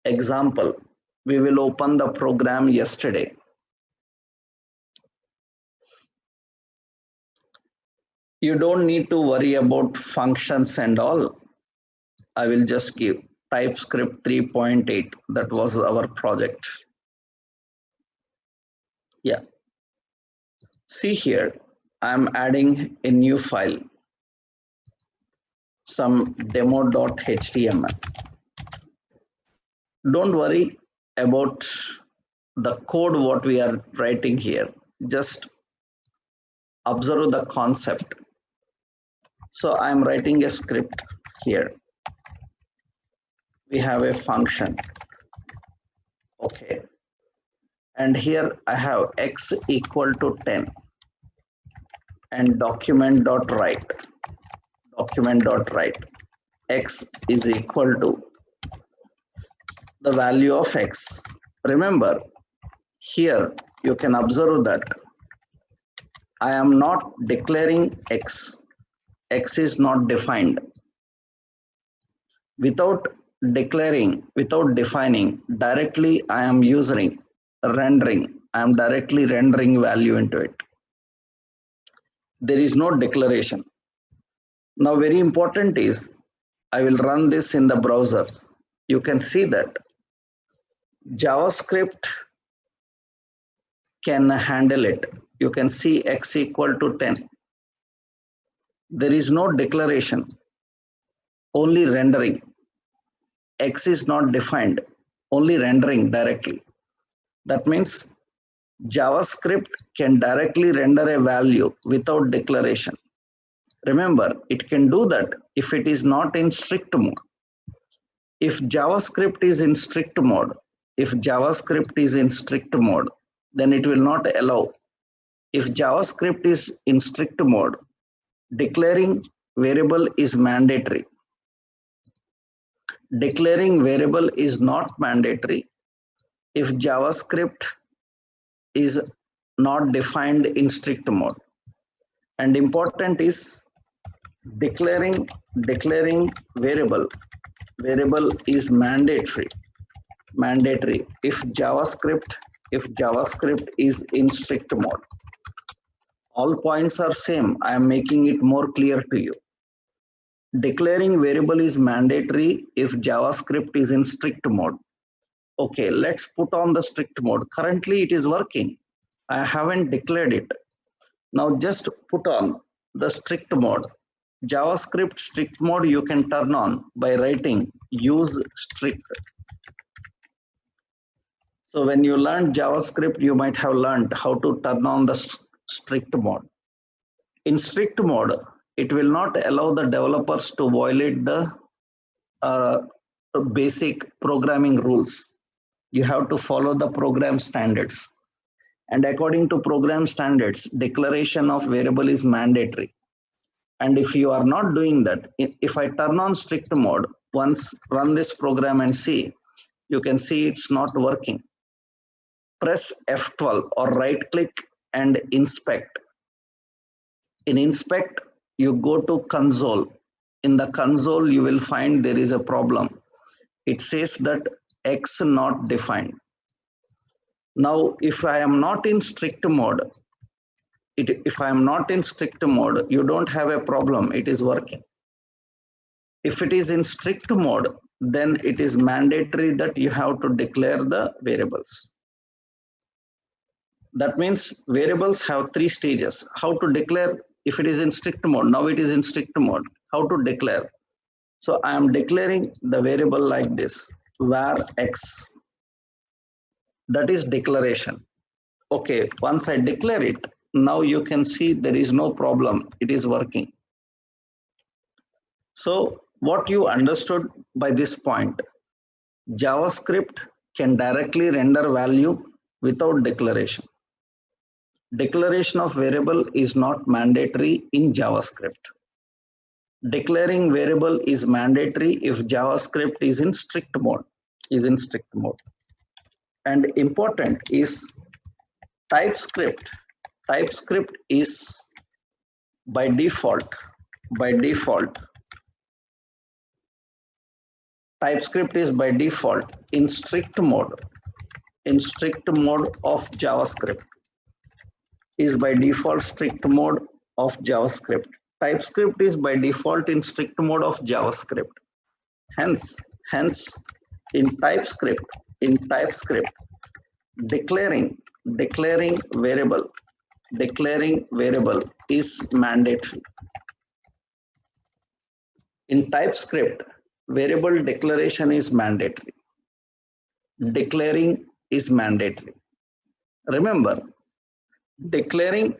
Example, we will open the program yesterday. You don't need to worry about functions and all. I will just give TypeScript 3.8. That was our project. Yeah. See here, I'm adding a new file, some demo.html. Don't worry about the code what we are writing here. Just observe the concept. So I'm writing a script here. We have a function. Okay. And here I have x equal to 10 and document.write x is equal to the value of x. Remember, here you can observe that I am not declaring x. X is not defined. Without defining, directly I am using rendering. I am directly rendering value into it. There is no declaration. Now, very important is I will run this in the browser. You can see that JavaScript can handle it. You can see x equal to 10. There is no declaration, only rendering. X is not defined, only rendering directly. That means JavaScript can directly render a value without declaration. Remember, it can do that if it is not in strict mode. If JavaScript is in strict mode, then it will not allow. If JavaScript is in strict mode, declaring variable is mandatory. Declaring variable is not mandatory if JavaScript is not defined in strict mode. And important is declaring variable is mandatory if JavaScript is in strict mode. All points are same. I am making it more clear to you. Declaring variable is mandatory if JavaScript is in strict mode. Okay, let's put on the strict mode. Currently it is working. I haven't declared it. Now just put on the strict mode. JavaScript strict mode you can turn on by writing use strict. So when you learn JavaScript, you might have learned how to turn on the strict mode. In strict mode, it will not allow the developers to violate the basic programming rules. You have to follow the program standards. And according to program standards, declaration of variable is mandatory. And if you are not doing that, if I turn on strict mode, once run this program and see, you can see it's not working. Press F12 or right click and inspect. In inspect, you go to console. In the console, you will find there is a problem. It says that X not defined. Now, if I am not in strict mode, you don't have a problem. It is working. If it is in strict mode, then it is mandatory that you have to declare the variables. That means variables have 3 stages. How to declare if it is in strict mode? Now it is in strict mode. How to declare? So I am declaring the variable like this, var x. That is declaration. Okay, once I declare it, now you can see there is no problem. It is working. So what you understood by this point, JavaScript can directly render value without declaration. Declaration of variable is not mandatory in JavaScript. Declaring variable is mandatory if JavaScript is in strict mode. And important is TypeScript. TypeScript is by default TypeScript is by default in strict mode of JavaScript, is by default strict mode of JavaScript. TypeScript is by default in strict mode of JavaScript. Hence in TypeScript, declaring variable is mandatory. In TypeScript, variable declaration is mandatory. Declaring is mandatory. Remember, declaring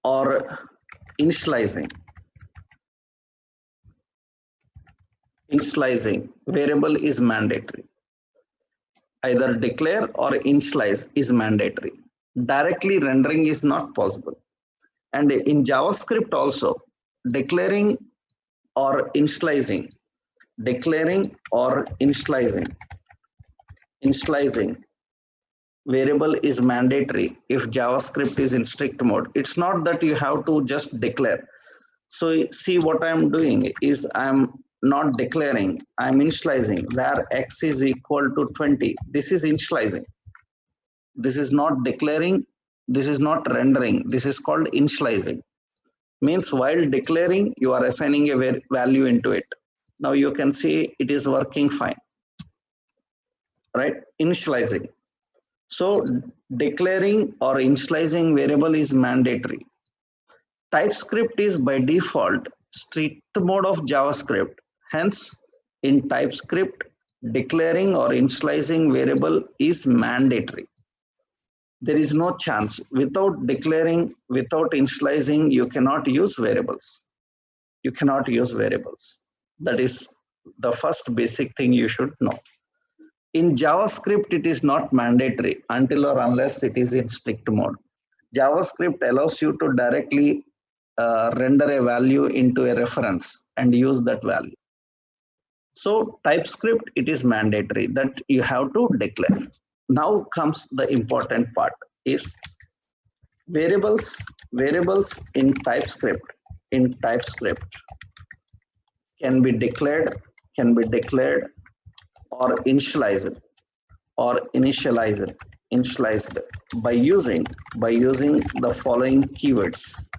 or initializing variable is mandatory. Either declare or initialize is mandatory. Directly rendering is not possible. And in JavaScript also, declaring or initializing variable is mandatory if JavaScript is in strict mode. It's not that you have to just declare. So see, what I'm doing is I'm not declaring, I'm initializing where x is equal to 20. This is initializing. This is not declaring, this is not rendering, this is called initializing. Means while declaring, you are assigning a value into it. Now you can see it is working fine, right? Initializing. So declaring or initializing variable is mandatory. TypeScript is by default strict mode of JavaScript. Hence, in TypeScript, declaring or initializing variable is mandatory. There is no chance. Without declaring, without initializing, you cannot use variables. You cannot use variables. That is the first basic thing you should know. In JavaScript, it is not mandatory until or unless it is in strict mode. JavaScript allows you to directly render a value into a reference and use that value. So TypeScript, it is mandatory that you have to declare. Now comes the important part is variables in TypeScript can be declared or initialized by using the following keywords.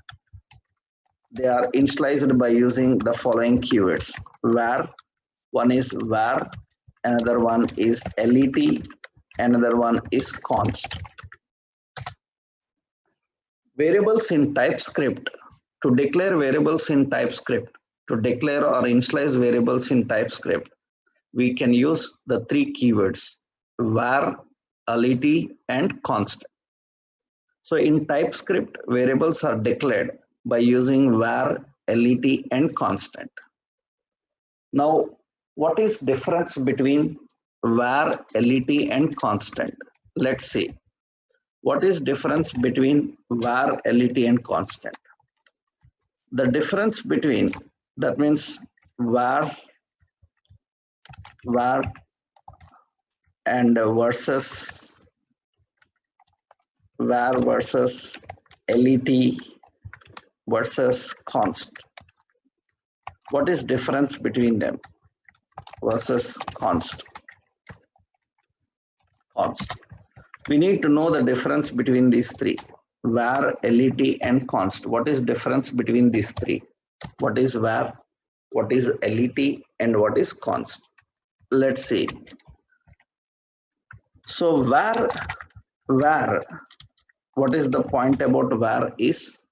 They are initialized by using the following keywords. Var, one is var, another one is let, another one is const. Variables in TypeScript, to declare variables in TypeScript, to declare or initialize variables in TypeScript, we can use the three keywords, var, let, and const. So in TypeScript, variables are declared by using var, let, and constant. Now, what is difference between var, let, and constant? Let's see. What is difference between var, let, and constant? The difference between, that means var and versus var versus let versus const. What is difference between them? Versus const. We need to know the difference between these three, var, let, and const. What is difference between these three? What is var, what is let, and what is const? Let's see. So var, what is the point about var is,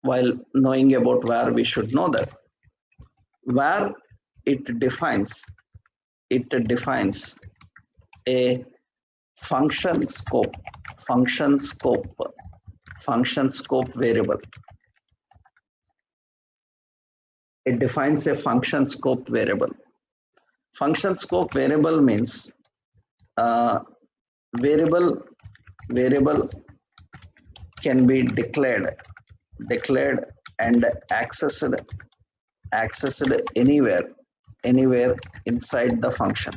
while knowing about var, we should know that var, it defines a function scope variable. It defines a function scope variable. Function scope variable means variable can be declared and accessed anywhere inside the function.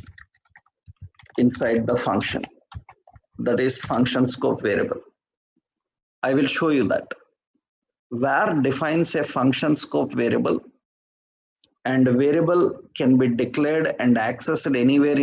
That is function scope variable. I will show you that. Var defines a function scope variable and variable can be declared and accessed anywhere in